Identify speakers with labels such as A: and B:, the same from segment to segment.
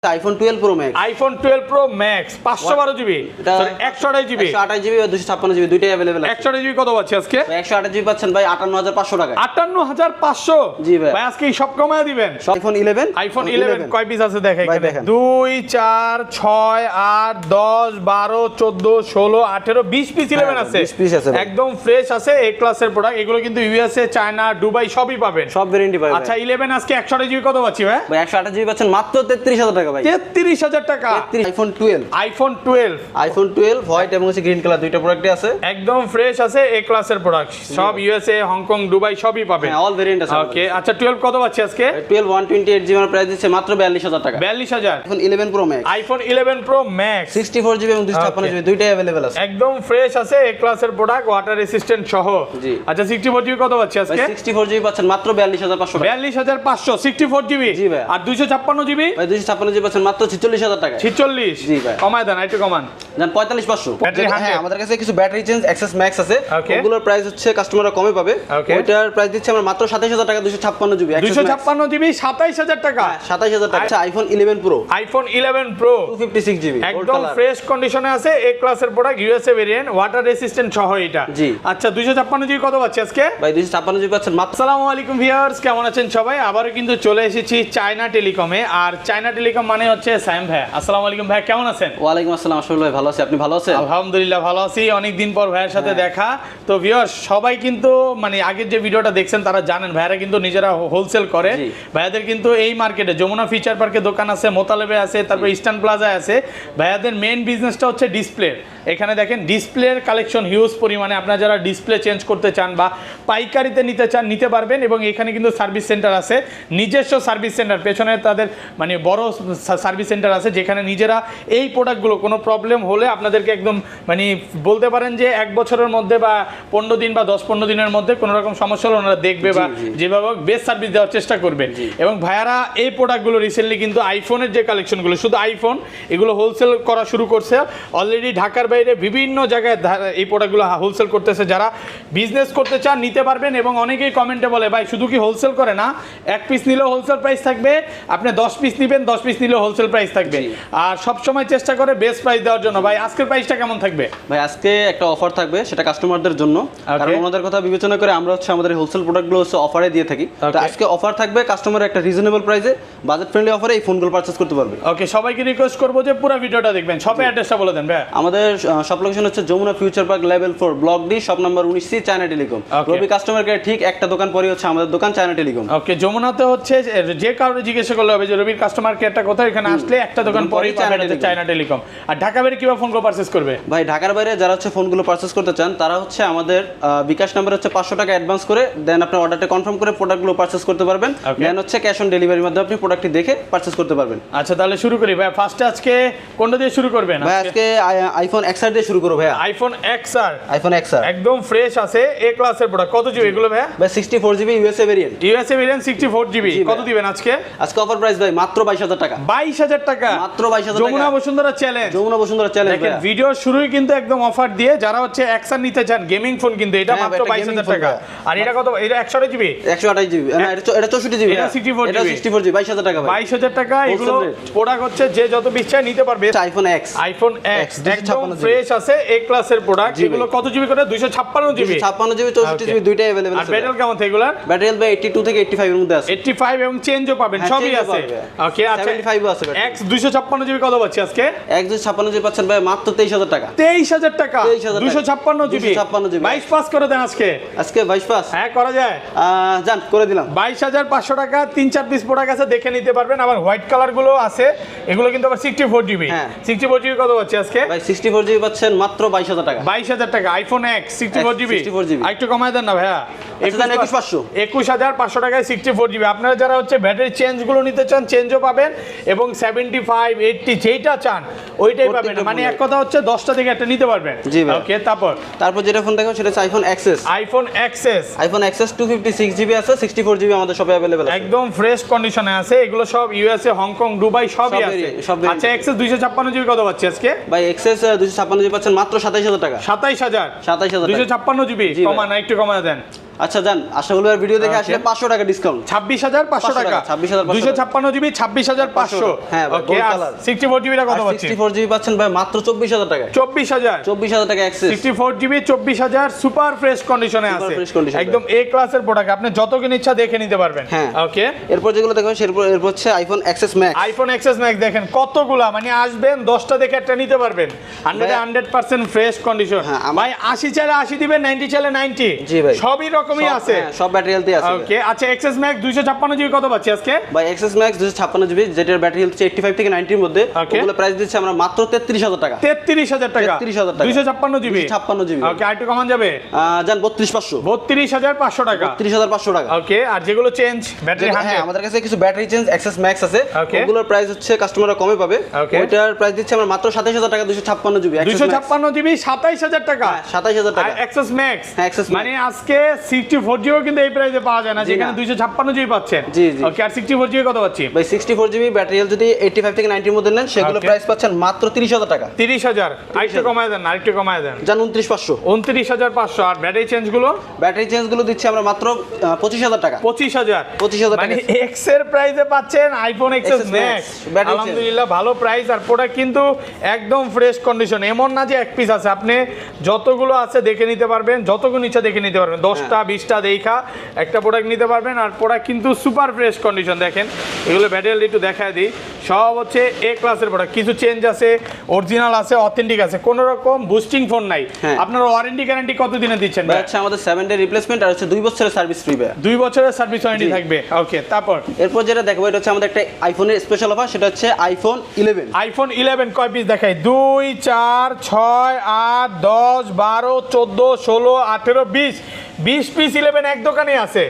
A: IPhone 12 pro max
B: iPhone 12 pro max 512 GB sorry 128 GB
A: 128 GB আর 256 GB দুইটাই available আছে
B: 128 GB কত পাচ্ছি আজকে
A: ভাই 128 জিবি পাচ্ছেন ভাই 58500 টাকা
B: 58500
A: জি ভাই
B: ভাই আজকে সব কমায় দিবেন
A: আইফোন 11
B: আইফোন 11 কয় পিস আছে দেখে এখানে 2 4 6 8 10 12 14 16 18 20 পিস 11 আছে
A: 20 পিস আছে
B: একদম ফ্রেশ আছে এ ক্লাসের প্রোডাক্ট এগুলো কিন্তু ইউএসএ চায়না দুবাই সবই পাবেন
A: সব ভেরিয়েন্টই পাবেন
B: আচ্ছা 11 আজকে 128 জিবি কত পাচ্ছি ভাই
A: ভাই 128 জিবি পাচ্ছেন মাত্র 33000 টাকা ভাই
B: 33000 টাকা
A: আইফোন 12 আইফোন 12 হোয়াইট এবং গ্রিন কালার দুইটা প্রোডাক্টই আছে
B: একদম ফ্রেশ আছে এ ক্লাসের প্রোডাক্ট সব ইউএসএ হংকং দুবাই সবই পাবেন
A: অল ভেরিয়েন্ট আছে
B: ওকে আচ্ছা 12 কত পাচ্ছি আজকে
A: 12 128 জিবি এর প্রাইস দিচ্ছে মাত্র 42000 টাকা
B: 42000
A: iPhone 11 pro max
B: iPhone 11 pro max
A: 64 GB এবং 256 জিবি দুইটাই अवेलेबल আছে
B: একদম ফ্রেশ আছে এ ক্লাসের প্রোডাক্ট ওয়াটার রেসিস্ট্যান্ট সহ
A: জি
B: আচ্ছা 64 জিবি কত পাচ্ছি আজকে
A: 64 জিবি পাচ্ছেন মাত্র 42500 টাকা
B: 42500 64 জিবি
A: জি ভাই
B: আর 256 জিবি
A: ভাই 256 জিবি পাচ্ছেন মাত্র 46000 টাকা
B: 46
A: জি ভাই
B: কমায় দেন একটু কমান
A: জান 45500 হ্যাঁ আমাদের কাছে কিছু ব্যাটারি চেঞ্জ এক্সেস ম্যাক্স আছে
B: Okay.
A: ওগুলোর প্রাইস হচ্ছে কাস্টমাররা কমে পাবে
B: Okay.
A: ওইটার প্রাইস দিচ্ছে আমরা মাত্র 27000 টাকা 256 জিবি
B: 256 জিবি 27000 টাকা
A: 27000 টাকা আচ্ছা iPhone 11 pro
B: iPhone 11 pro
A: 256 GB
B: একদম ফ্রেশ কন্ডিশনে আছে এ ক্লাসের product USA variant water resistant সহ এটা
A: জি
B: আচ্ছা 256 জিবি কত পাচ্ছি আজকে
A: ভাই 256 জিবি পাচ্ছেন মাত্র
B: আসসালামু আলাইকুম ভিউয়ার্স কেমন আছেন সবাই আবারো কিন্তু চলে এসেছি চায়না টেলিকমে আর চায়না টেলিকম মানে হচ্ছে সাইম ভাই আসসালামু আলাইকুম ভাই কেমন আছেন
A: ওয়ালাইকুম আসসালাম আসলে ভাই ভালো আছি আপনি ভালো আছেন
B: আলহামদুলিল্লাহ ভালো আছি অনেক দিন পর ভাইয়ের সাথে দেখা তো ভিউয়ার্স সবাই কিন্তু মানে আগের যে ভিডিওটা দেখছেন তারা জানেন ভাইরা কিন্তু নিজেরা হোলসেল করে
A: জি।
B: ভাইয়াদের কিন্তু এই মার্কেটে যমুনা ফিচার পার্কে দোকান আছে মোতালেবে আছে তারপর ইস্টার্ন প্লাজায় আছে ভাইয়াদের মেইন বিজনেসটা হচ্ছে ডিসপ্লে এখানে দেখেন ডিসপ্লের কালেকশন হিউজ পরিমাণে আপনারা যারা ডিসপ্লে চেঞ্জ করতে চান বা পাইকারিতে নিতে চান নিতে পারবেন এবং এখানে কিন্তু সার্ভিস সেন্টার আছে নিজস্ব সার্ভিস সেন্টার পেছনে তাদের মানে বড় সার্ভিস সেন্টার আছে যেখানে নিজেরা এই প্রোডাক্টগুলো কোনো প্রবলেম হলে আপনাদেরকে একদম মানে বলতে পারেন যে এক বছরের মধ্যে বা 15 দিন বা 10-15 দিনের মধ্যে কোনো রকম সমস্যা হলে ওনারা দেখবে বা যেভাবে বেস্ট সার্ভিস দেওয়ার চেষ্টা করবে এবং ভাইয়ারা এই প্রোডাক্টগুলো রিসেন্টলি কিন্তু আইফোনের যে কালেকশনগুলো শুধু আইফোন এগুলো হোলসেল করা শুরু করছে অলরেডি ঢাকার বাইরে বিভিন্ন জায়গায় এই প্রোডাক্টগুলো হোলসেল করতেছে যারা বিজনেস করতে চান নিতে পারবেন এবং অনেকেই কমেন্টে বলে ভাই শুধু কি হোলসেল করে না এক পিস নিলেও হোলসেল প্রাইস থাকবে আপনি 10 পিস নেবেন 10 পিস নিলেও হোলসেল প্রাইস থাকবে আর সব সময় চেষ্টা করে বেস্ট প্রাইস দেওয়ার জন্য ভাই আজকের প্রাইসটা কেমন থাকবে
A: ভাই আজকে একটা অফার থাকবে সেটা কাস্টমারদের জন্য কারণ ওনাদের কথা বিবেচনা করে আমরা হচ্ছে আমাদের হোলসেল প্রোডাক্টগুলো হচ্ছে অফারে দিয়ে থাকি তো আজকে অফার থাকবে কাস্টমার একটা রিজনেবল প্রাইসে বাজেট ফ্রেন্ডলি অফারে এই ফোনগুলো পারচেজ করতে পারবে
B: ওকে সবাইকে রিকোয়েস্ট করব যে পুরো ভিডিওটা দেখবেন শপের অ্যাড্রেসটা বলে দেন ভাই
A: আমাদের শপ লোকেশন হচ্ছে Jamuna future park level 4 block D shop number 19 C China telecom Robi customer care ঠিক একটা দোকান পরেই হচ্ছে আমাদের দোকান চায়না টেলিকম
B: ওকে যমুনাতে হচ্ছে যে কারণে জিজ্ঞাসা করলে হবে যে রবির কাস্টমার কেয়ারটা কোথায় এখানে আসলে একটা দোকান পরেই চায়না টেলিকম আর ঢাকা বাইরে কিভাবে ফোনগুলো পারচেজ করবে
A: ভাই ঢাকার বাইরে যারা হচ্ছে ফোনগুলো পারচেজ করতে চান তারা হচ্ছে আমাদের বিকাশ নাম্বার হচ্ছে 500 টাকা অ্যাডভান্স করে দেন আপনার অর্ডারটা কনফার্ম করে প্রোডাক্টগুলো পারচেজ করতে পারবেন দেন হচ্ছে ক্যাশ অন ডেলিভারির মাধ্যমে আপনি প্রোডাক্টটি দেখে পারচেজ করতে পারবেন
B: আচ্ছা তাহলে শুরু করি ভাই ফার্স্টে আজকে কোনটা দিয়ে শুরু করবেন
A: ভাই আজকে আইফোন XR দিয়ে শুরু করব ভাই
B: আইফোন XR একদম ফ্রেশ আছে এ ক্লাসের প্রোডাক্ট কত জিবি এগুলো ভাই
A: 64 জিবি ইউএসএ ভেরিয়েন্ট 64
B: জিবি কত দিবেন আজকে
A: অফার প্রাইস ভাই মাত্র 22000 টাকা
B: 22000 টাকা
A: মাত্র 22000 টাকা
B: যমুনা বসুন্ধরা চ্যালেঞ্জ
A: দেখেন
B: ভিডিও শুরুই কিন্তু একদম অফার দিয়ে যারা হচ্ছে XR নিতে চান গেমিং ফোন কিন্তু এটা মাত্র 22000 টাকা আর এটা কত এটা 128 জিবি
A: 128 জিবি না এটা 64 জিবি
B: এটা 64
A: জিবি 22000 টাকা ভাই
B: 22000 টাকা এগুলো প্রোডাক্ট হচ্ছে যে যত বিচ্ছায় নিতে পারবে আইফোন X একদম ফ্রেশ আছে এ ক্লাসের প্রোডাক্ট এগুলো কত জিবি করে 256 জিবি
A: 64 জিবি দুইটাই अवेलेबल আছে
B: আর ব্যাটারি কেমন থাকে এগুলা
A: ব্যাটারি ভাই 82 থেকে 85 এর মধ্যে আছে
B: 85 এবং চেঞ্জও পাবেন সবই আছে ওকে আচ্ছা
A: 75 আছে
B: X 256 জিবি কত পাচ্ছি আজকে
A: X 256 জিবি পাচ্ছেন ভাই মাত্র 23000 টাকা
B: 23000 টাকা 256 জিবি 22 পাস করে দেন আজকে
A: 22 পাস
B: হ্যাঁ করা যায়
A: জান করে দিলাম
B: 22500 টাকা 3-4 পিস প্রোডাক্ট আছে দেখে নিতে পারবেন আবার হোয়াইট কালার গুলো আছে এগুলো কিন্তু আবার 64 জিবি 64 জিবি কত পাচ্ছি আজকে
A: ভাই 64 জিবি পাচ্ছেন মাত্র 22000 টাকা
B: 22000 টাকা আইফোন X 64 জিবি আরেকটু কমায় দেন না ভাইয়া 21500 টাকায় 64 জিবি আপনারা যারা হচ্ছে ব্যাটারি চেঞ্জ গুলো নিতে চান চেঞ্জও পাবেন এবং 75 80 যেটা চান ওইটাই পাবেন মানে এক কথা হচ্ছে 10টা থেকে একটা নিতে পারবেন ওকে তারপর
A: যেটা ফোন দেখাবো সেটা হচ্ছে আইফোন XS 256 জিবি আছে 64 জিবি আমাদের সবে अवेलेबल আছে
B: একদম ফ্রেশ কন্ডিশনে আছে এগুলো সব ইউএসএ হংকং দুবাই সবই আছে আচ্ছা XS 256 জিবি কত পাচ্ছি আজকে
A: ভাই XS 256 জিবি পাচ্ছেন মাত্র 27000 টাকা
B: 27000 256 জিবি কমান একটু কমায় দেন
A: আচ্ছা জান, আশরাফুল ভাইয়ের ভিডিও দেখে আসলে 500 টাকা ডিসকাউন্ট।
B: 26,500 টাকা।
A: 26,500
B: 256 জিবি 26,500।
A: হ্যাঁ ভাই,
B: ওকে,
A: gold
B: আর
A: color।
B: 64 জিবিটা কত পাচ্ছি?
A: 64 জিবি পাচ্ছেন ভাই মাত্র 24,000 টাকায়।
B: 24,000
A: টাকা অ্যাক্সেস।
B: 64 জিবি 24,000 সুপার ফ্রেশ কন্ডিশনে
A: Super
B: আছে,
A: fresh condition
B: একদম এ ক্লাসের প্রোডাক্ট, আপনি যতক্ষণ ইচ্ছা দেখে নিতে পারবেন।
A: হ্যাঁ।
B: ওকে,
A: এরপর যেগুলো দেখবেন এরপর হচ্ছে iPhone XS max.
B: IPhone XS max দেখেন কতগুলা, মানে আসবেন 10টা দেখে একটা নিতে পারবেন। 100% ফ্রেশ কন্ডিশন।
A: হ্যাঁ,
B: ভাই 80 চাইলে 80 দিবেন, 90 চাইলে 90।
A: জি ভাই,
B: সবই রকমই আছে।
A: সব ব্যাটারি হেলথই আছে।
B: ওকে, আচ্ছা এক্সএস ম্যাক্স 256 জিবি কত পাচ্ছি আজকে?
A: ভাই এক্সএস ম্যাক্স 256 জিবি, যেটার ব্যাটারি হেলথ 85 থেকে 90 এর মধ্যে,
B: Okay.
A: ওগুলো প্রাইস দিচ্ছি আমরা মাত্র 33,000 টাকা।
B: 33,000 টাকা।
A: 33,000 টাকা।
B: 256 জিবি।
A: 256 জিবি।
B: ওকে, আরেকটু কমান যাবে?
A: জান 32,500।
B: 32,500 টাকা।
A: 32,500 টাকা।
B: ওকে, আর যেগুলো চেঞ্জ ব্যাটারি
A: হ্যাঁ,
B: 100।
A: আমাদের কাছে কিছু ব্যাটারি চেঞ্জ এক্সএস ম্যাক্স আছে,
B: Okay.
A: ওগুলোর প্রাইস হচ্ছে কাস্টমাররা কমে পাবে।
B: Okay.
A: ওইটার প্রাইস দিচ্ছি আমরা মাত্র 27,000 টাকা। 256 জিবি
B: 256 জিবি 27,000 টাকা।
A: 27,000 টাকা।
B: XS max.
A: হ্যাঁ, Access Max।
B: মানে আজকে 64 জিবি কিন্তু এই প্রাইসে পাওয়া যায় না,
A: জি
B: যেখানে
A: না।
B: 256 জিবি পাচ্ছেন।
A: জি, জি।
B: ওকে, আর 64 জিবি কত পাচ্ছি?
A: ভাই 64 জিবি ব্যাটারি হেলথ যদি 85 থেকে 90 এর মধ্যে নেন, সেগুলো
B: Okay.
A: প্রাইস পাচ্ছেন মাত্র 30,000 টাকা।
B: 30,000। আরেকটু কমায় দেন, আরেকটু কমায় দেন।
A: জান 29,500।
B: 29,500। আর ব্যাটারি চেঞ্জ গুলো?
A: ব্যাটারি চেঞ্জ গুলো দিচ্ছি আমরা মাত্র 25,000 টাকা।
B: 25,000।
A: 25,000
B: মানে
A: টাকা।
B: এক্স এর প্রাইসে পাচ্ছেন iPhone XS
A: XS Max,
B: max.
A: battery change।
B: আলহামদুলিল্লাহ ভালো প্রাইস, আর প্রোডাক্ট কিন্তু একদম ফ্রেশ কন্ডিশন। এমন না যে এক পিস আছে, আপনি যতগুলো আছে দেখে নিতে পারবেন, যতগুলো ইচ্ছা দেখে নিতে পারবেন। 10টা 20টা দেখা একটা প্রোডাক্ট নিতে পারবেন, আর প্রোডাক্ট কিন্তু সুপার ফ্রেশ কন্ডিশন। দেখেন এগুলো ব্যাটারি একটু দেখায় দিই, সব হচ্ছে এ ক্লাসের প্রোডাক্ট। কিছু চেঞ্জ আছে, অরিজিনাল আছে, অথেন্টিক আছে, কোনো রকম বুস্টিং ফোন নাই।
A: হ্যাঁ।
B: আপনার ওয়ারেন্টি গ্যারান্টি কত দিনে দিচ্ছেন
A: ভাই
B: ভাই?
A: হচ্ছে আমাদের 7 ডে রিপ্লেসমেন্ট আর হচ্ছে 2 বছরের সার্ভিস ফ্রি ভাই।
B: 2 বছরের সার্ভিস ওয়ারেন্টি
A: জি।
B: থাকবে। ওকে, তারপর
A: এরপর যেটা দেখবো এটা হচ্ছে আমাদের একটা আইফোনের স্পেশাল অফার, সেটা হচ্ছে আইফোন 11।
B: আইফোন 11 কয় পিস দেখাই? 2 4 6 8 10 12 14 16 18 20 পিস 11 এক দোকানে আছে,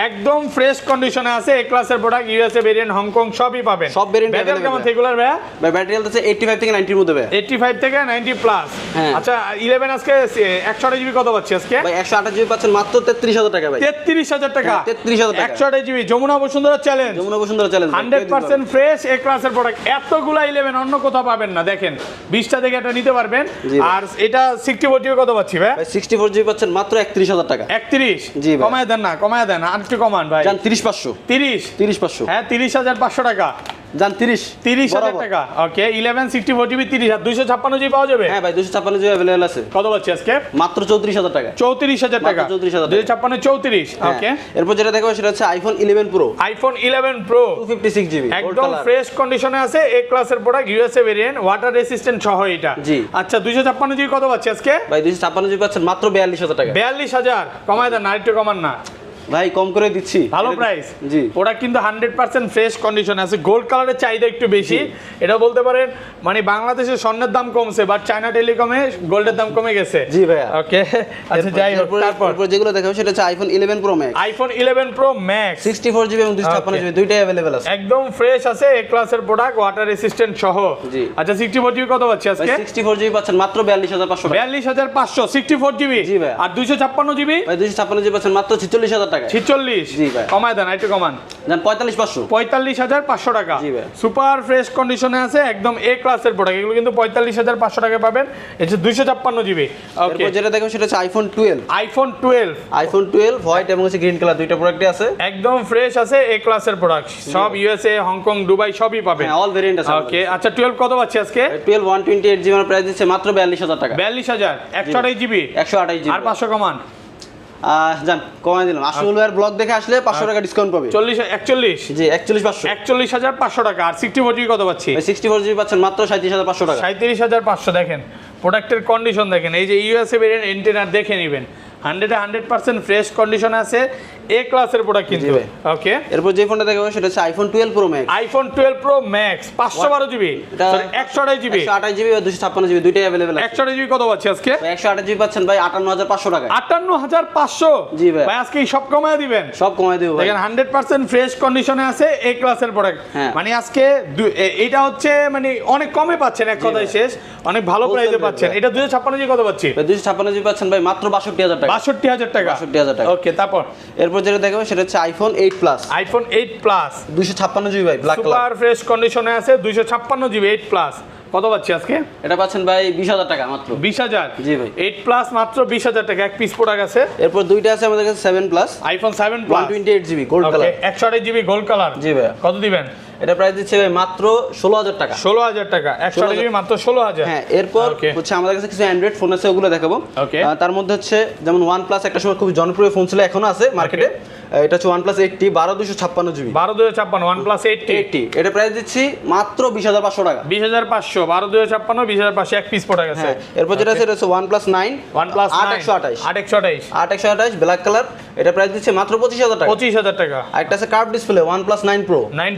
B: একদম ফ্রেশ কন্ডিশনে আছে। এ ক্লাসের প্রোডাক্ট, ইউএসএ ভেরিয়েন্ট, হংকং সবই পাবেন।
A: সব variant
B: ব্যাটারি
A: available
B: কেমন
A: ভাই।
B: সেগুলার ভাই?
A: ভাই ব্যাটারি হেলথ হচ্ছে 85 থেকে 90 এর মধ্যে ভাই।
B: 85 থেকে 90 প্লাস।
A: হ্যাঁ।
B: আচ্ছা 11 আজকে 128 জিবি কত পাচ্ছি আজকে?
A: ভাই 128 জিবি পাচ্ছেন মাত্র 33,000 টাকা ভাই।
B: 33,000 টাকা।
A: হ্যাঁ, 33,000 টাকা।
B: 128 GB Jamuna Bashundhara challenge.
A: Jamuna Bashundhara challenge
B: 100% fresh A ক্লাসের প্রোডাক্ট। এতগুলা 11 অন্য কোথাও পাবেন না। দেখেন 20টা থেকে এটা নিতে পারবেন।
A: জি ভাই।
B: আর এটা 64 জিবি কত পাচ্ছি ভাই?
A: ভাই 64 জিবি পাচ্ছেন মাত্র 31,000 টাকা।
B: 31।
A: জি ভাই।
B: কমায় দেন না, কমায় দেন, আর একটু কমান ভাই।
A: জান 30,500।
B: 30। হ্যাঁ 30,500 টাকা।
A: জান
B: 30,000
A: বরাবর।
B: টাকা। ওকে, 11 64 জিবি 30 আর 256 জিবি পাওয়া যাবে।
A: হ্যাঁ ভাই 256 জিবি अवेलेबल আছে।
B: কত পাচ্ছি আজকে?
A: মাত্র 34,000 টাকা।
B: 34,000 টাকা।
A: মাত্র 34,000 টাকা।
B: 256 34।
A: হ্যাঁ।
B: ওকে,
A: এরপর যেটা দেখো সেটা হচ্ছে iPhone 11 pro
B: iPhone 11 pro
A: 256 GB
B: একদম ফ্রেশ কন্ডিশনে আছে। এ ক্লাসের product, USA variant, water resistant সহ এটা।
A: জি।
B: আচ্ছা 256 জিবি কত পাচ্ছি আজকে?
A: ভাই 256 জিবি পাচ্ছেন মাত্র 42,000 টাকা।
B: 42,000। কমায় দেন, আরেকটু কমান না।
A: ভাই কম করে দিচ্ছি।
B: ভালো প্রাইস।
A: জি।
B: ওটা কিন্তু 100% ফ্রেশ কন্ডিশন আছে। গোল্ড কালারের চাহিদা একটু বেশি, এটা বলতে পারেন। মানে বাংলাদেশে স্বর্ণের দাম কমছে, বাট চায়না টেলিকমে গোল্ডের দাম কমে গেছে।
A: জি ভাইয়া।
B: ওকে, আচ্ছা যাই হোক,
A: তারপর যেগুলো দেখাবো সেটা হচ্ছে iPhone 11 pro max
B: iPhone 11 pro max
A: 64 GB এবং 256 জিবি দুইটাই अवेलेबल আছে।
B: একদম ফ্রেশ আছে। এ ক্লাসের প্রোডাক্ট, ওয়াটার রেসিস্ট্যান্ট সহ।
A: জি।
B: আচ্ছা 64 জিবি কত পাচ্ছি
A: ভাই
B: আজকে?
A: 64 জিবি পাচ্ছেন মাত্র 42,500 টাকা।
B: 42,500 64 জিবি।
A: জি ভাই।
B: আর 256 জিবি
A: ভাই 256 জিবি পাচ্ছেন মাত্র 46,000 টাকা।
B: 46।
A: জি ভাই।
B: কমায় দেন, একটু কমান।
A: জান 45,500।
B: 45,500 টাকা।
A: জি ভাই।
B: সুপার ফ্রেশ কন্ডিশনে আছে, একদম এ ক্লাসের প্রোডাক্ট। এগুলো কিন্তু 45,500 টাকা পাবেন। এটা 256 জিবি। ওকে,
A: এরপর যেটা দেখো সেটা হচ্ছে আইফোন 12
B: আইফোন 12
A: আইফোন 12 হোয়াইট এবং হচ্ছে গ্রিন কালার দুইটা প্রোডাক্টই আছে।
B: একদম ফ্রেশ আছে। এ ক্লাসের প্রোডাক্ট সব ইউএসএ, হংকং, দুবাই সবই পাবেন।
A: হ্যাঁ অল ভেরিয়েন্ট আছে।
B: ওকে, আচ্ছা 12 কত পাচ্ছি আজকে?
A: 12 128 জিবি এর প্রাইস দিচ্ছে মাত্র 42,000 টাকা।
B: 42,000 128 জিবি
A: 128 জিবি।
B: আর 500 কমান।
A: জান কমাই দিলাম। আশরাফুল ভাইয়ের ব্লগ দেখে আসলে 500 টাকা ডিসকাউন্ট পাবে।
B: 40 41
A: জি 41,500।
B: 41,500 টাকা। আর 64 জিবি কত পাচ্ছি?
A: 64 জিবি পাচ্ছেন মাত্র 37,500 টাকা।
B: 37,500। দেখেন প্রোডাক্টের কন্ডিশন দেখেন, এই যে ইউএসএ ভেরিয়েন্ট এন্টেনার দেখে নেবেন। 100% ফ্রেশ কন্ডিশন আছে। এ ক্লাসের প্রোডাক্ট কিন্তু। ওকে,
A: এরপর যে ফোনটা দেখাবো সেটা হচ্ছে iPhone 12 pro max
B: iPhone 12 pro max 512 GB 128 GB
A: 128 GB আর 256 জিবি দুইটাই अवेलेबल আছে।
B: 128 জিবি কত পাচ্ছি আজকে?
A: 128 জিবি পাচ্ছেন ভাই 58,500 টাকা।
B: 58,500।
A: জি ভাই।
B: ভাই আজকে সব কমায় দিবেন।
A: সব কমাই দেব ভাই।
B: দেখেন 100% ফ্রেশ কন্ডিশনে আছে। এ ক্লাসের প্রোডাক্ট।
A: হ্যাঁ।
B: মানে আজকে এটা হচ্ছে মানে অনেক কমে পাচ্ছেন, এক কথায় শেষ। অনেক ভালো
A: Wholesale
B: প্রাইসে
A: rate
B: পাচ্ছেন।
A: ভাই।
B: এটা 256 জিবি কত পাচ্ছি?
A: ভাই 256 জিবি পাচ্ছেন ভাই মাত্র 62,000 টাকা।
B: 62,000 টাকা।
A: 62,000 টাকা।
B: ওকে, তারপর
A: এরপর যেটা দেখাবো সেটা হচ্ছে iPhone 8 plus
B: iPhone 8 plus
A: 256 GB ভাই ব্ল্যাক কালার।
B: সুপার ফ্রেশ কন্ডিশনে আছে। 256 জিবি 8 প্লাস কত পাচ্ছি আজকে?
A: এটা পাচ্ছেন ভাই 20,000 টাকা মাত্র।
B: 20,000?
A: জি ভাই।
B: 8 প্লাস মাত্র 20,000 টাকা, এক পিস প্রোডাক্ট আছে।
A: এরপর দুইটা আছে আমাদের কাছে 7 plus,
B: iPhone 7 plus
A: 128 GB gold colour,
B: 128 GB gold colour.
A: জি ভাই।
B: কত দিবেন?
A: এটা প্রাইস দিচ্ছে ভাই মাত্র 16,000 টাকা।
B: 16,000 টাকা, 128 জিবি মাত্র 16,000।
A: হ্যাঁ, এরপর হচ্ছে আমাদের কাছে কিছু অ্যান্ড্রয়েড ফোন আছে, ওগুলো দেখাবো। তার মধ্যে হচ্ছে যেমন OnePlus একটা সময় খুব জনপ্রিয় ফোন ছিল, এখনো আছে মার্কেটে। এটা হচ্ছে OnePlus 80 12256 জিবি,
B: 12256 OnePlus 80।
A: এটা প্রাইস দিচ্ছি মাত্র 20,500 টাকা।
B: 20,500, 12256, 20,500 এক পিস প্রোডাক্ট আছে।
A: হ্যাঁ, এরপর যেটা আছে এটা হচ্ছে OnePlus 9
B: OnePlus
A: 8128
B: 8128
A: ব্ল্যাক কালার, এটা প্রাইস দিচ্ছে মাত্র 25,000 টাকা।
B: 25,000 টাকা।
A: আরেকটা আছে curve display OnePlus 9 Pro
B: 9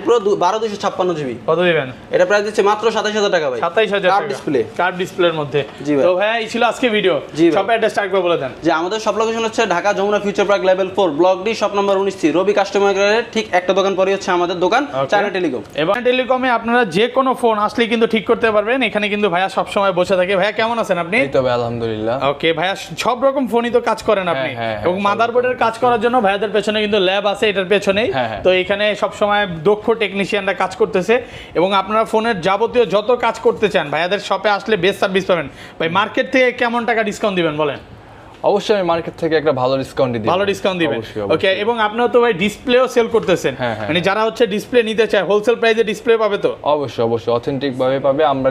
B: Pro
A: 12256 GB,
B: কত দিবেন?
A: এটা প্রাইস দিচ্ছে মাত্র 27,000 টাকা ভাই।
B: 27,000
A: কার্ভ
B: টাকা
A: ডিসপ্লে,
B: কার্ভ ডিসপ্লের মধ্যে।
A: জি ভাই।
B: তো ভাই এই ছিল আজকে ভিডিও।
A: জি ভাই।
B: শপের অ্যাড্রেস একবার বলে দেন।
A: যে আমাদের সব লোকেশন হচ্ছে Dhaka Jamuna future park level 4 block D shop number 19 Robi customer কেয়ারের ঠিক একটা দোকান পরে হচ্ছে আমাদের দোকান চায়না টেলিকম।
B: এবং টেলিকমে আপনারা যে কোনো ফোন আসলে কিন্তু ঠিক করতে পারবেন। এখানে কিন্তু ভাইয়া সব সময় বসে থাকে। ভাইয়া কেমন আছেন আপনি?
C: এই তো ভাই আলহামদুলিল্লাহ।
B: ওকে ভাইয়া, সব রকম ফোনই তো কাজ করেন আপনি।
C: হ্যাঁ,
B: এবং মাদারবোর্ডের কাজ করার জন্য ভাইয়াদের পেছনে কিন্তু ল্যাব আছে, এটার পেছনেই।
C: হ্যাঁ।
B: তো এখানে সব সময় দক্ষ টেকনিশিয়ানরা কাজ করতেছে। এবং আপনারা ফোনের যাবতীয় যত কাজ করতে চান ভাইয়াদের শপে আসলে বেস্ট সার্ভিস পাবেন। ভাই মার্কেট থেকে কেমন টাকা ডিসকাউন্ট দিবেন বলেন?
C: অবশ্যই আমি মার্কেট থেকে একটা ভালো ডিসকাউন্ট দিই।
B: ভালো ডিসকাউন্ট দিবেন।
C: অবশ্যই,
B: ওকে,
C: অবশ্যই।
B: এবং আপনারা তো ভাই ডিসপ্লেও সেল করতেছেন।
C: হ্যাঁ, হ্যাঁ।
B: মানে যারা হচ্ছে ডিসপ্লে নিতে চায় হোলসেল প্রাইসে ডিসপ্লে পাবে তো?
C: অবশ্যই অথেন্টিক ভাবে পাবে। আমরা